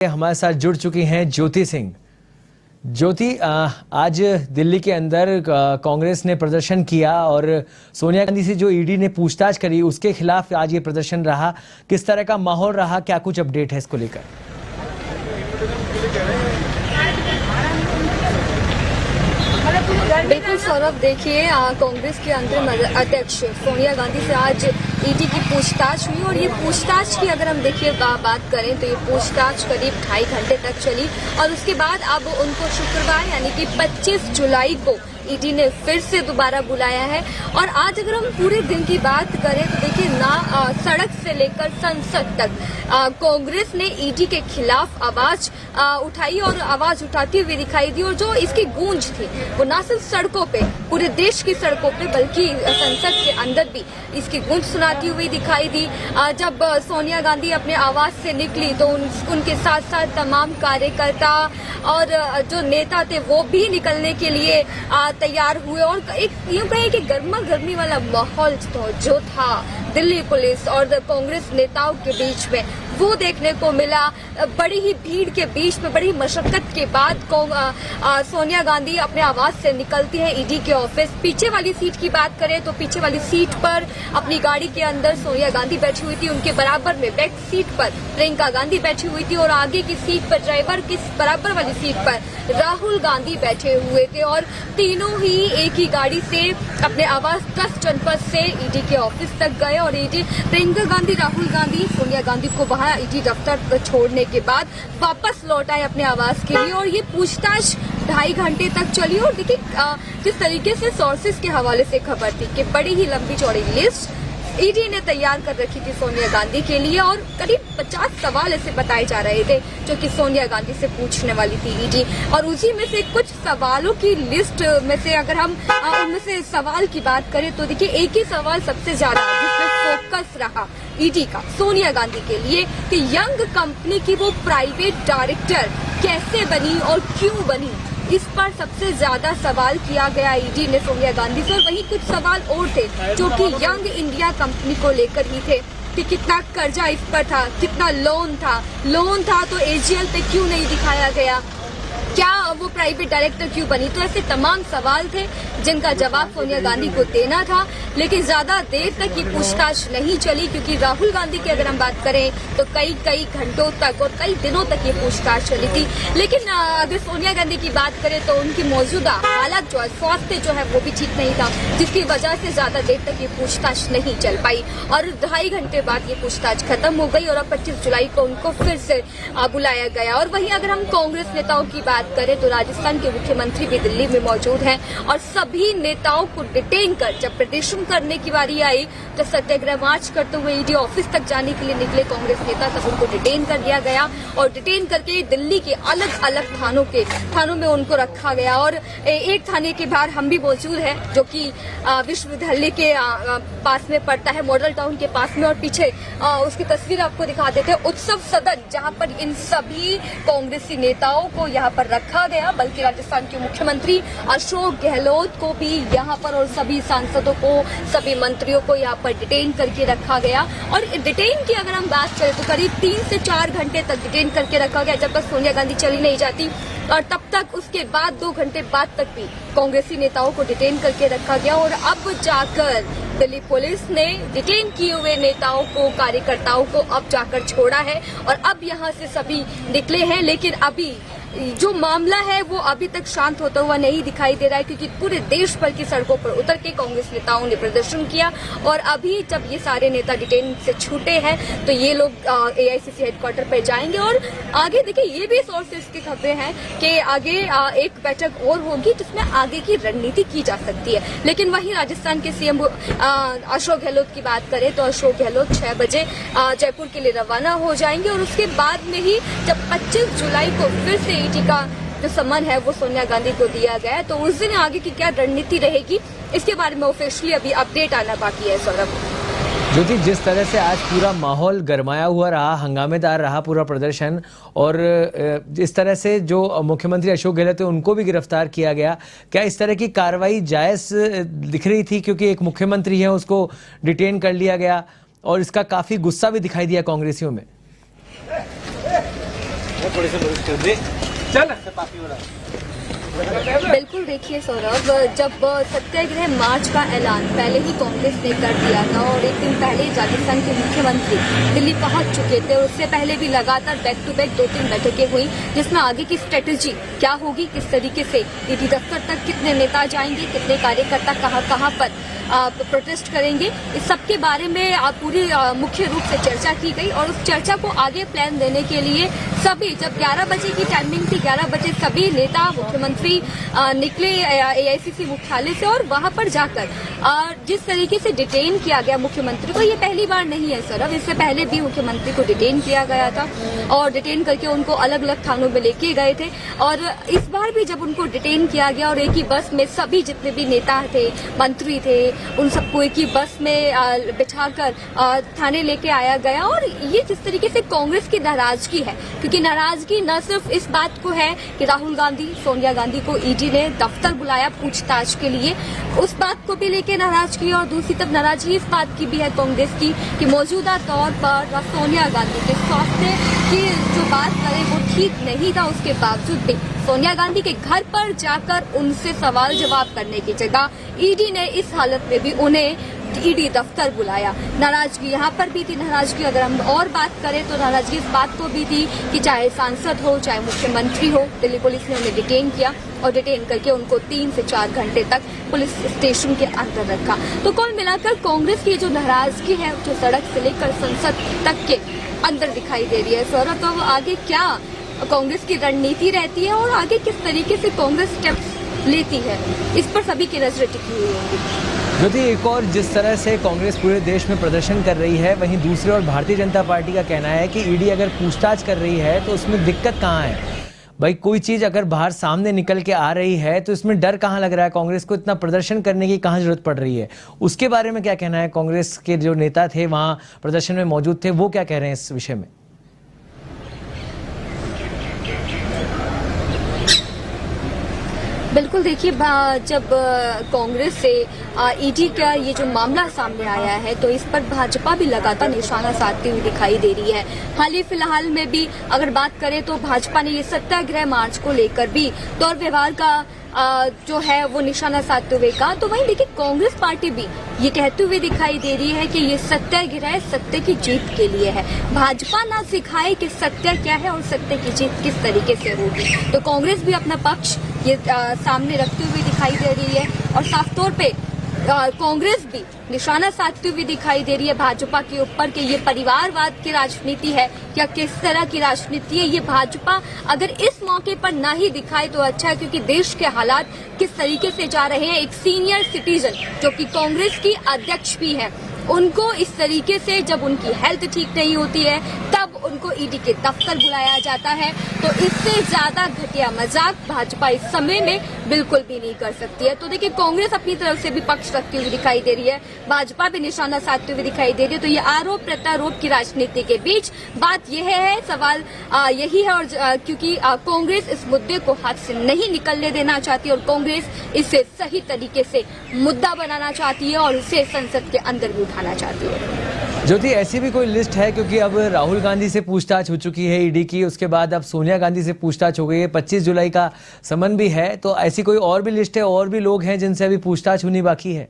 हमारे साथ जुड़ चुकी हैं ज्योति सिंह। ज्योति, आज दिल्ली के अंदर कांग्रेस ने प्रदर्शन किया और सोनिया गांधी से जो ईडी ने पूछताछ करी उसके खिलाफ आज ये प्रदर्शन रहा। किस तरह का माहौल रहा, क्या कुछ अपडेट है इसको लेकर? बिल्कुल सौरभ, देखिए कांग्रेस के अंतरिम अध्यक्ष सोनिया गांधी से आज ईडी की पूछताछ हुई और ये पूछताछ की अगर हम देखिए बात करें तो ये पूछताछ करीब 2.5 घंटे तक चली और उसके बाद अब उनको शुक्रवार यानी कि 25 जुलाई को ईडी ने फिर से दोबारा बुलाया है। और आज अगर हम पूरे दिन की बात करें तो देखिए सड़क से लेकर संसद तक कांग्रेस ने ईडी के खिलाफ आवाज उठाई और आवाज उठाती हुई दिखाई दी। और जो इसकी गूंज थी वो न सिर्फ सड़कों पे, पूरे देश की सड़कों पे, बल्कि संसद के अंदर भी इसकी गूंज सुनाती हुई दिखाई दी। जब सोनिया गांधी अपने आवाज से निकली तो उनके साथ साथ तमाम कार्यकर्ता और जो नेता थे वो भी निकलने के लिए तैयार हुए और एक यूं कहे कि गर्मा गर्मी वाला माहौल जो था दिल्ली पुलिस और कांग्रेस नेताओं के बीच में वो देखने को मिला। बड़ी ही भीड़ के बीच में, बड़ी मशक्कत के बाद सोनिया गांधी अपने आवाज से निकलती है ईडी के ऑफिस। पीछे वाली सीट की बात करें तो पीछे वाली सीट पर अपनी गाड़ी के अंदर सोनिया गांधी बैठी हुई थी, उनके बराबर में बैक सीट पर प्रियंका गांधी बैठी हुई थी और आगे की सीट पर ड्राइवर की बराबर वाली सीट पर राहुल गांधी बैठे हुए थे। और तीनों ही एक ही गाड़ी से अपने आवास 10 जनपद से ईडी के ऑफिस तक गए और ईडी प्रियंका गांधी, राहुल गांधी, सोनिया गांधी को वहां ईडी दफ्तर छोड़ने के बाद वापस लौट आए अपने आवास के लिए। और ये पूछताछ 2.5 घंटे तक चली और देखिए किस तरीके से सोर्सेज के हवाले से खबर थी कि बड़ी ही लंबी चौड़ी लिस्ट ईडी ने तैयार कर रखी थी सोनिया गांधी के लिए और करीब 50 सवाल ऐसे बताए जा रहे थे जो कि सोनिया गांधी से पूछने वाली थी ईडी। और उसी में से कुछ सवालों की लिस्ट में से अगर हम उनमें से सवाल की बात करें तो देखिए एक ही सवाल सबसे ज्यादा जिसमें फोकस रहा ईडी का सोनिया गांधी के लिए कि यंग कंपनी की वो प्राइवेट डायरेक्टर कैसे बनी और क्यों बनी, इस पर सबसे ज्यादा सवाल किया गया ईडी ने सोनिया गांधी से। और वहीं कुछ सवाल और थे जो कि यंग इंडिया कंपनी को लेकर ही थे कि कितना कर्जा इस पर था, कितना लोन था तो एजीएल पे क्यों नहीं दिखाया गया, क्या वो प्राइवेट डायरेक्टर क्यों बनी। तो ऐसे तमाम सवाल थे जिनका जवाब सोनिया गांधी को देना था। लेकिन ज्यादा देर तक ये पूछताछ नहीं चली क्योंकि राहुल गांधी की अगर हम बात करें तो कई घंटों तक और कई दिनों तक ये पूछताछ चली थी। लेकिन अगर सोनिया गांधी की बात करें तो उनकी मौजूदा हालत जो है, स्वास्थ्य जो है वो भी ठीक नहीं था, जिसकी वजह से ज्यादा देर तक ये पूछताछ नहीं चल पाई और 2.5 घंटे बाद ये पूछताछ खत्म हो गई और अब 25 जुलाई को उनको फिर से बुलाया गया। और वहीं अगर हम कांग्रेस नेताओं की बात करें तो राजस्थान के मुख्यमंत्री भी दिल्ली में मौजूद हैं और सभी नेताओं को डिटेन कर जब प्रदर्शन करने की बारी आई तो सत्याग्रह मार्च करते हुए ईडी ऑफिस तक जाने के लिए निकले कांग्रेस नेता, तब उनको डिटेन कर दिया गया और डिटेन करके दिल्ली के अलग अलग थानों में उनको रखा गया। और एक थाने के बाहर हम भी मौजूद है जो कि विश्वविद्यालय के पास में पड़ता है, मॉडल टाउन के पास में, और पीछे उसकी तस्वीर आपको दिखा देते हैं, उत्सव सदन, जहाँ पर इन सभी कांग्रेसी नेताओं को यहाँ पर रखा गया। बल्कि राजस्थान के मुख्यमंत्री अशोक गहलोत को भी यहाँ पर और सभी सांसदों को, सभी मंत्रियों को यहाँ पर डिटेन करके रखा गया। और डिटेन की अगर हम बात करें तो करीब 3 से 4 घंटे तक डिटेन करके रखा गया जब तक सोनिया गांधी चली नहीं जाती और तब तक उसके बाद 2 घंटे बाद तक भी कांग्रेसी नेताओं को डिटेन करके रखा गया। और अब जाकर दिल्ली पुलिस ने डिटेन किए हुए नेताओं को, कार्यकर्ताओं को अब जाकर छोड़ा है और अब यहाँ से सभी निकले हैं। लेकिन अभी जो मामला है वो अभी तक शांत होता हुआ नहीं दिखाई दे रहा है क्योंकि पूरे देश भर की सड़कों पर उतर के कांग्रेस नेताओं ने प्रदर्शन किया। और अभी जब ये सारे नेता डिटेन से छूटे हैं तो ये लोग एआईसीसी हेडक्वार्टर पर जाएंगे और आगे देखिए ये भी सोर्सेज की खबरें हैं कि आगे एक बैठक और होगी जिसमें आगे की रणनीति की जा सकती है। लेकिन वहीं राजस्थान के सीएम अशोक गहलोत की बात करें तो अशोक गहलोत 6 बजे जयपुर के लिए रवाना हो जाएंगे और उसके बाद में ही जब 25 जुलाई को फिर से ईडी का जो सम्मान है वो सोनिया गांधी को दिया गया है तो उस दिन आगे की क्या रणनीति रहेगी इसके बारे में ऑफिशियली अभी अपडेट आना बाकी है। सौरभ, ज्योति, जिस तरह से आज पूरा माहौल गरमाया हुआ रहा, हंगामेदार रहा पूरा प्रदर्शन और इस तरह से जो मुख्यमंत्री अशोक गहलोत थे उनको भी गिरफ्तार किया गया, क्या इस तरह की कार्रवाई जायज दिख रही थी? क्योंकि एक मुख्यमंत्री है उसको डिटेन कर लिया गया और इसका काफी गुस्सा भी दिखाई दिया कांग्रेसियों में। बिल्कुल, देखिए सौरभ, जब सत्याग्रह मार्च का ऐलान पहले ही कांग्रेस ने कर दिया था और एक दिन पहले राजस्थान के मुख्यमंत्री दिल्ली पहुंच चुके थे और उससे पहले भी लगातार बैक टू बैक 2-3 बैठकें हुई जिसमें आगे की स्ट्रेटेजी क्या होगी, किस तरीके से ईडी दफ्तर तक कितने नेता जाएंगे, कितने कार्यकर्ता कहां पर प्रोटेस्ट करेंगे, इस सब के बारे में पूरी मुख्य रूप से चर्चा की गई और उस चर्चा को आगे प्लान देने के लिए सभी, जब 11 बजे की टाइमिंग थी, 11 बजे सभी नेता मुख्यमंत्री निकले एआईसीसी मुख्यालय से और वहां पर जाकर जिस तरीके से डिटेन किया गया मुख्यमंत्री को, ये पहली बार नहीं है सौरभ, इससे पहले भी मुख्यमंत्री को डिटेन किया गया था और डिटेन करके उनको अलग अलग थानों में लेके गए थे और इस बार भी जब उनको डिटेन किया गया और एक ही बस में सभी जितने भी नेता थे, मंत्री थे, उन सबको एक ही बस में बिठाकर थाने लेके आया गया और ये जिस तरीके से कांग्रेस की नाराजगी है, क्योंकि नाराजगी न सिर्फ इस बात को है कि राहुल गांधी, सोनिया गांधी को ईडी ने दफ्तर बुलाया पूछताछ के लिए, उस बात को भी लेके नाराजगी और दूसरी तरफ नाराजगी इस बात की भी है कांग्रेस की कि मौजूदा तौर पर सोनिया गांधी के स्वास्थ्य की जो बात करें वो ठीक नहीं था, उसके बावजूद भी सोनिया गांधी के घर पर जाकर उनसे सवाल जवाब करने की जगह ईडी ने इस हालत में भी उन्हें ईडी दफ्तर बुलाया। नाराजगी यहाँ पर भी थी, नाराजगी अगर हम और बात करें तो नाराजगी इस बात को भी थी कि चाहे सांसद हो, चाहे मुख्यमंत्री हो, दिल्ली पुलिस ने उन्हें डिटेन किया और डिटेन करके उनको 3 से 4 घंटे तक पुलिस स्टेशन के अंदर रखा। तो कुल मिलाकर कांग्रेस की जो नाराजगी है जो सड़क से लेकर संसद तक के अंदर दिखाई दे रही है सौरभ, तो आगे क्या कांग्रेस की रणनीति रहती है और आगे किस तरीके से कांग्रेस स्टेप्स लेती है, इस पर सभी की नजरें टिकी हुई होंगी। ज्योति, एक और जिस तरह से कांग्रेस पूरे देश में प्रदर्शन कर रही है, वहीं दूसरी ओर भारतीय जनता पार्टी का कहना है कि ईडी अगर पूछताछ कर रही है तो उसमें दिक्कत कहाँ है? भाई कोई चीज अगर बाहर सामने निकल के आ रही है तो इसमें डर कहाँ लग रहा है? कांग्रेस को इतना प्रदर्शन करने की कहाँ जरूरत पड़ रही है? उसके बारे में क्या कहना है? कांग्रेस के जो नेता थे वहां प्रदर्शन में मौजूद थे, वो क्या कह रहे हैं इस विषय में? बिल्कुल, देखिए, जब कांग्रेस से ईडी का ये जो मामला सामने आया है तो इस पर भाजपा भी लगातार निशाना साधती हुई दिखाई दे रही है। हाल ही फिलहाल में भी अगर बात करें तो भाजपा ने ये सत्याग्रह मार्च को लेकर भी दौर व्यवहार का जो है वो निशाना साधते हुए कहा, तो वहीं देखिए कांग्रेस पार्टी भी ये कहते हुए दिखाई दे रही है कि ये सत्याग्रह सत्य की जीत के लिए है। भाजपा ना सिखाए कि सत्य क्या है और सत्य की जीत किस तरीके से होगी, तो कांग्रेस भी अपना पक्ष ये सामने रखते हुए दिखाई दे रही है और साफ तौर पे कांग्रेस भी निशाना साधती हुई दिखाई दे रही है भाजपा के ऊपर कि ये परिवारवाद की राजनीति है या किस तरह की राजनीति है। ये भाजपा अगर इस मौके पर ना ही दिखाए तो अच्छा है, क्योंकि देश के हालात किस तरीके से जा रहे हैं। एक सीनियर सिटीजन जो कि कांग्रेस की अध्यक्ष भी है, उनको इस तरीके से जब उनकी हेल्थ ठीक नहीं होती है तब उनको ईडी के दफ्तर बुलाया जाता है, तो इससे ज्यादा घटिया मजाक भाजपा इस समय में बिल्कुल भी नहीं कर सकती है। तो देखिए कांग्रेस अपनी तरफ से भी पक्ष रखती हुई दिखाई दे रही है, भाजपा भी निशाना साधती हुई दिखाई दे रही है। तो ये आरोप प्रत्यारोप की राजनीति के बीच बात यह है, सवाल यही है, और क्योंकि कांग्रेस इस मुद्दे को हाथ से नहीं निकलने देना चाहती और कांग्रेस इसे सही तरीके से मुद्दा बनाना चाहती है और इसे संसद के अंदर भी उठाना चाहती है। ज्योति, ऐसी भी कोई लिस्ट है? क्योंकि अब राहुल गांधी से पूछताछ हो चुकी है ईडी की, उसके बाद अब सोनिया गांधी से पूछताछ हो गई है, 25 जुलाई का समन भी है, तो ऐसी कोई और भी लिस्ट है, और भी लोग हैं जिनसे अभी पूछताछ होनी बाकी है?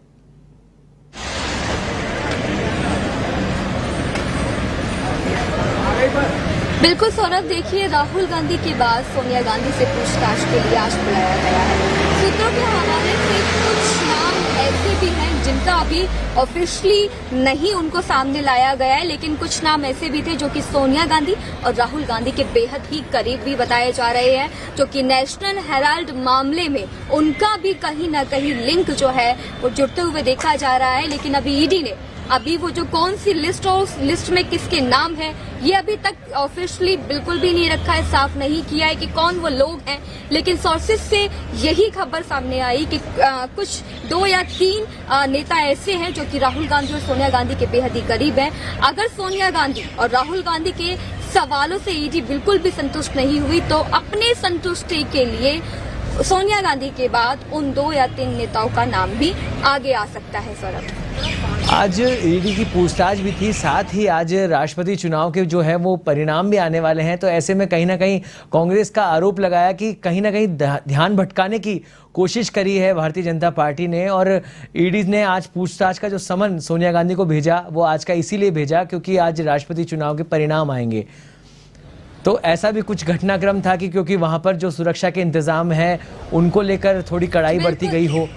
बिल्कुल सौरभ, देखिए राहुल गांधी के बाद सोनिया गांधी से पूछताछ के लिए आज बुलाया गया है। सूत्रों के हवाले से कुछ नाम ऐसे भी हैं जिनका अभी ऑफिशियली नहीं उनको सामने लाया गया है, लेकिन कुछ नाम ऐसे भी थे जो कि सोनिया गांधी और राहुल गांधी के बेहद ही करीब भी बताए जा रहे हैं, जो कि नेशनल हेराल्ड मामले में उनका भी कहीं ना कहीं लिंक जो है वो जुड़ते हुए देखा जा रहा है। लेकिन अभी ईडी ने अभी वो जो कौन सी लिस्ट और उस लिस्ट में किसके नाम है ये अभी तक ऑफिशियली बिल्कुल भी नहीं रखा है, साफ नहीं किया है कि कौन वो लोग हैं। लेकिन सोर्सेज से यही खबर सामने आई कि कुछ 2 या 3 नेता ऐसे हैं जो कि राहुल गांधी और सोनिया गांधी के बेहद ही करीब हैं। अगर सोनिया गांधी और राहुल गांधी के सवालों से ईडी बिल्कुल भी संतुष्ट नहीं हुई तो अपने संतुष्टि के लिए सोनिया गांधी के बाद उन 2 या 3 नेताओं का नाम भी आगे आ सकता है सौरभ। आज ईडी की पूछताछ भी थी, साथ ही आज राष्ट्रपति चुनाव के जो है वो परिणाम भी आने वाले हैं। तो ऐसे में कहीं ना कहीं कांग्रेस का आरोप लगाया कि कहीं ना कहीं ध्यान भटकाने की कोशिश करी है भारतीय जनता पार्टी ने। और ईडी ने आज पूछताछ का जो समन सोनिया गांधी को भेजा वो आज का इसीलिए भेजा क्योंकि आज राष्ट्रपति चुनाव के परिणाम आएंगे। तो ऐसा भी कुछ घटनाक्रम था कि क्योंकि वहां पर जो सुरक्षा के इंतजाम है उनको लेकर थोड़ी कड़ाई बरती गई हो।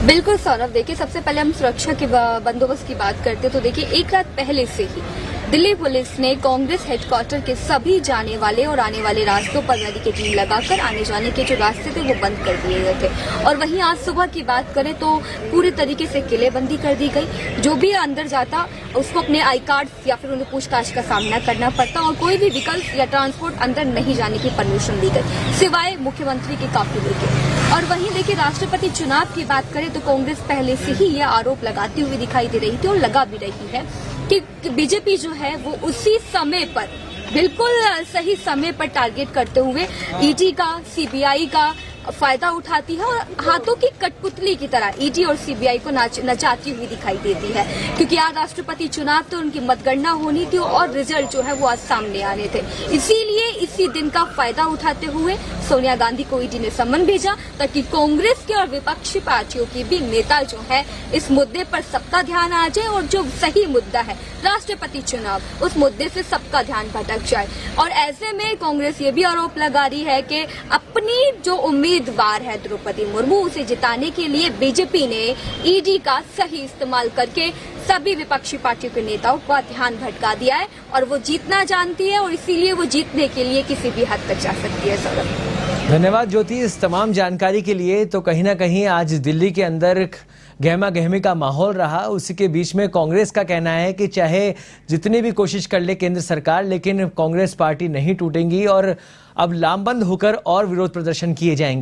बिल्कुल सौरभ, देखिए सबसे पहले हम सुरक्षा के बंदोबस्त की बात करते हैं तो देखिए एक रात पहले से ही दिल्ली पुलिस ने कांग्रेस हेडक्वार्टर के सभी जाने वाले और आने वाले रास्तों पर बैरिकेडिंग लगाकर आने जाने के जो रास्ते थे वो बंद कर दिए गए थे। और वहीं आज सुबह की बात करें तो पूरे तरीके से किलेबंदी कर दी गई। जो भी अंदर जाता उसको अपने आई कार्ड या फिर उन्हें पूछताछ का सामना करना पड़ता और कोई भी विकल्प या ट्रांसपोर्ट अंदर नहीं जाने की परमिशन दी गई सिवाय मुख्यमंत्री के काफिले के। और वहीं देखिए राष्ट्रपति चुनाव की बात करें तो कांग्रेस पहले से ही यह आरोप लगाती हुई दिखाई दे रही थी और लगा भी रही है कि बीजेपी जो है वो उसी समय पर बिल्कुल सही समय पर टारगेट करते हुए ईडी का सीबीआई का फायदा उठाती है और हाथों की कठपुतली की तरह ईडी और सीबीआई को नचाती हुई दिखाई देती है। क्योंकि आज राष्ट्रपति चुनाव तो उनकी मतगणना होनी थी और रिजल्ट जो है वो आज सामने आने थे। इसीलिए इसी दिन का फायदा उठाते हुए सोनिया गांधी को ईडी ने सम्मन भेजा ताकि कांग्रेस के और विपक्षी पार्टियों के भी नेता जो है इस मुद्दे पर सबका ध्यान आ जाए और जो सही मुद्दा है राष्ट्रपति चुनाव उस मुद्दे से सबका ध्यान भटक जाए। और ऐसे में कांग्रेस ये भी आरोप लगा रही है कि अपनी जो उम्मीदवार है द्रौपदी मुर्मू उसे जिताने के लिए बीजेपी ने ईडी का सही इस्तेमाल करके सभी विपक्षी पार्टियों के नेताओं का ध्यान भटका दिया है और वो जीतना जानती है और इसीलिए वो जीतने के लिए किसी भी हद तक जा सकती है। सौरभ, धन्यवाद ज्योति इस तमाम जानकारी के लिए। तो कहीं ना कहीं आज दिल्ली के अंदर गहमा गहमी का माहौल रहा। उसी के बीच में कांग्रेस का कहना है कि चाहे जितनी भी कोशिश कर ले केंद्र सरकार लेकिन कांग्रेस पार्टी नहीं टूटेंगी और अब लामबंद होकर और विरोध प्रदर्शन किए जाएंगे।